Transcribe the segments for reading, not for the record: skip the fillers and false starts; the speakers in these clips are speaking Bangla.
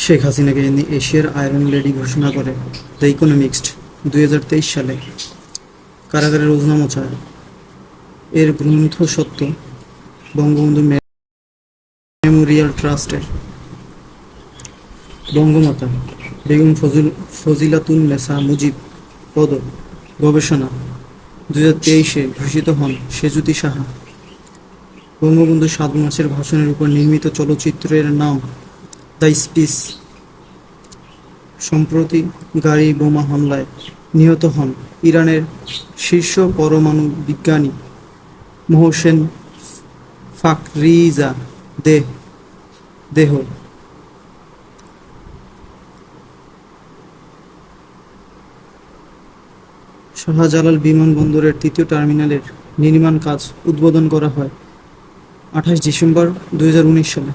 শেখ হাসিনাকে এশিয়ার আয়রন লেডি ঘোষণা করে দ্য ইকোনমিক্সড 2023 সালে। কারাগারের ওজনা মোছা এর গ্রন্থ সত্য বঙ্গবন্ধু মেমোরিয়াল ট্রাস্টের। বঙ্গমাতা বেগম ফজিলাতুন্নেসা মুজিব পদক গবেষণা 2023-এ ভূষিত হন সেঁজুতি সাহা। বঙ্গবন্ধুর 7 মাসের ভাষণের উপর নির্মিত চলচ্চিত্রের নাম দ্য স্পিচ। সম্প্রতি গাড়ি বোমা হামলায় নিহত হন ইরানের শীর্ষ পরমাণু বিজ্ঞানী মোহসেন ফাখরিজাদেহ। শাহজালাল বিমানবন্দরের 3য় টার্মিনালের নির্মাণ কাজ উদ্বোধন করা হয় 28 ডিসেম্বর 2019 সালে।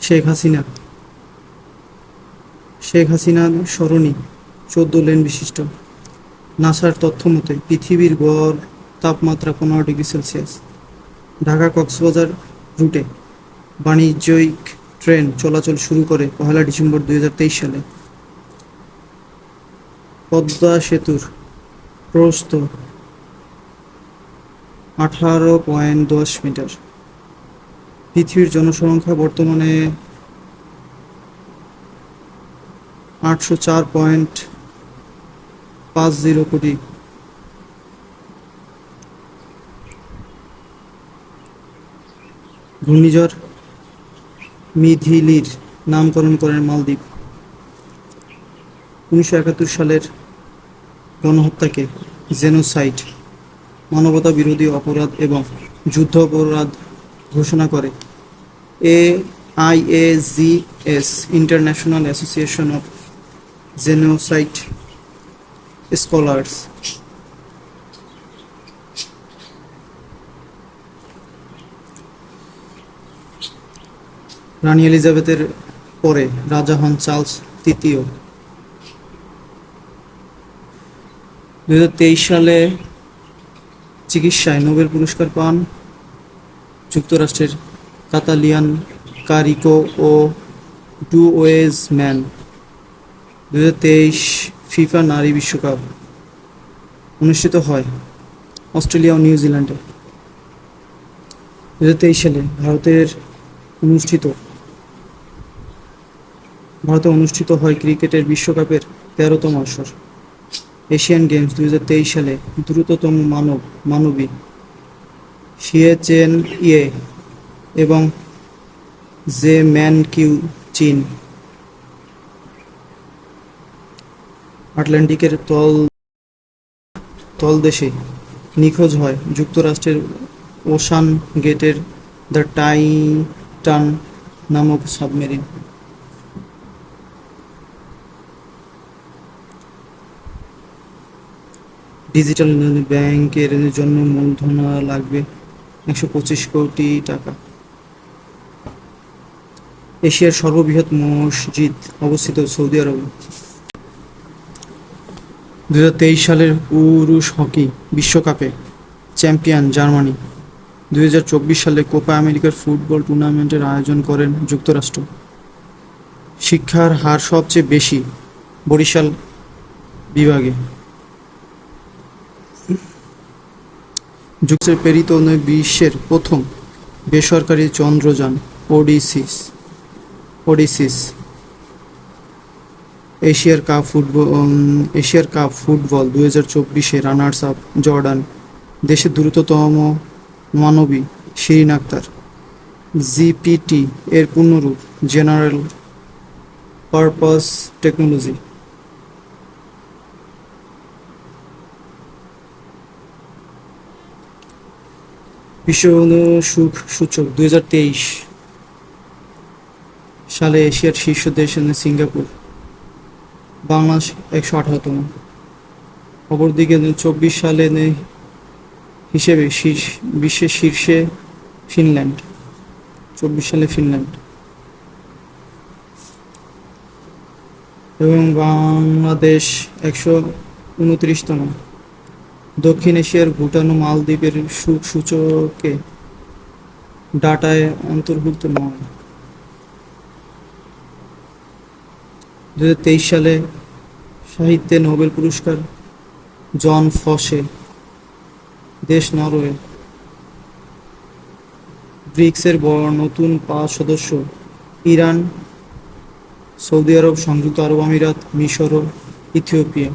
শেখ হাসিনা সরণি 14 লেন বিশিষ্ট। নাসার তথ্য মতে পৃথিবীর গড় তাপমাত্রা 15 ডিগ্রি সেলসিয়াস। ঢাকা কক্সবাজার রুটে বাণিজ্যিক ট্রেন চলাচল শুরু করে 1 ডিসেম্বর 2023 সালে। পদ্মা সেতুর প্রস্থ 18.10 মিটার। পৃথিবীর জনসংখ্যা বর্তমানে 804.50 কোটি। ঘূর্ণিঝড় মিথিলির নামকরণ করেন মালদ্বীপ। 1971 সালের গণহত্যাকে জেনোসাইড, মানবতা বিরোধী অপরাধ এবং যুদ্ধ অপরাধ ঘোষণা করে AIAGS, international association of genocide scholars. রানী এলিজাবেথের পরে রাজা হন চার্লস তৃতীয়। 2023 সালে চিকিৎসায় নোবেল পুরস্কার পান যুক্তরাষ্ট্রের কাতালিয়ান কারিকো ও ডুওয়েজম্যান। 2023 ফিফা নারী বিশ্বকাপ অনুষ্ঠিত হয় অস্ট্রেলিয়া ও নিউজিল্যান্ডে। 2023 সালে ভারতে অনুষ্ঠিত হয় ক্রিকেটের বিশ্বকাপের 13তম আসর। এশিয়ান গেমস 2023 সালে দ্রুততম মানবী শিয়ে চেন ইয়ে এবং জে ম্যান কিউ চীন। আটলান্টিকের তলদেশে নিখোঁজ হয় যুক্তরাষ্ট্রের ওশান গেটের দ্য টাইটান নামক সাবমেরিন। ডিজিটাল ব্যাংকের জন্য মূলধন লাগবে 125 কোটি টাকা। এশিয়ার সর্ববৃহৎ মসজিদ অবস্থিত সৌদি আরবে। 2023 সালের পুরুষ হকি বিশ্বকাপে চ্যাম্পিয়ন জার্মানি। 2024 সালে কোপা আমেরিকার ফুটবল টুর্নামেন্টের আয়োজন করেন যুক্তরাষ্ট্র। শিক্ষার হার সবচেয়ে বেশি বরিশাল বিভাগে। যুক্তরাষ্ট্রের প্রেরিত বিশ্বের প্রথম বেসরকারি চন্দ্রযান ওডিসিস। এশিয়ার কাপ ফুটবল 2024-এ রানার্স আপ জর্ডান। দেশের দ্রুততম মানবী শিরিন আক্তার। জিপিটি এর পূর্ণরূপ জেনারেল পারপাস টেকনোলজি। বিশ্ব সুখ সূচক 2023 সালে এশিয়ার শীর্ষ দেশ সিঙ্গাপুর, বাংলাদেশ 118তম। অপরদিকে 24 সালে হিসেবে বিশ্বের শীর্ষে ফিনল্যান্ড। 24 সালে ফিনল্যান্ড এবং বাংলাদেশ 129তম। দক্ষিণ এশিয়ার ভুটান ও মালদ্বীপের সুখ সূচকে ডাটায় অন্তর্ভুক্ত নয়। 2023 সালে সাহিত্যে নোবেল পুরস্কার জন ফসে, দেশ নরওয়ে। ব্রিক্সের নতুন 5 সদস্য: ইরান, সৌদি আরব, সংযুক্ত আরব আমিরাত, মিশর ও ইথিওপিয়া।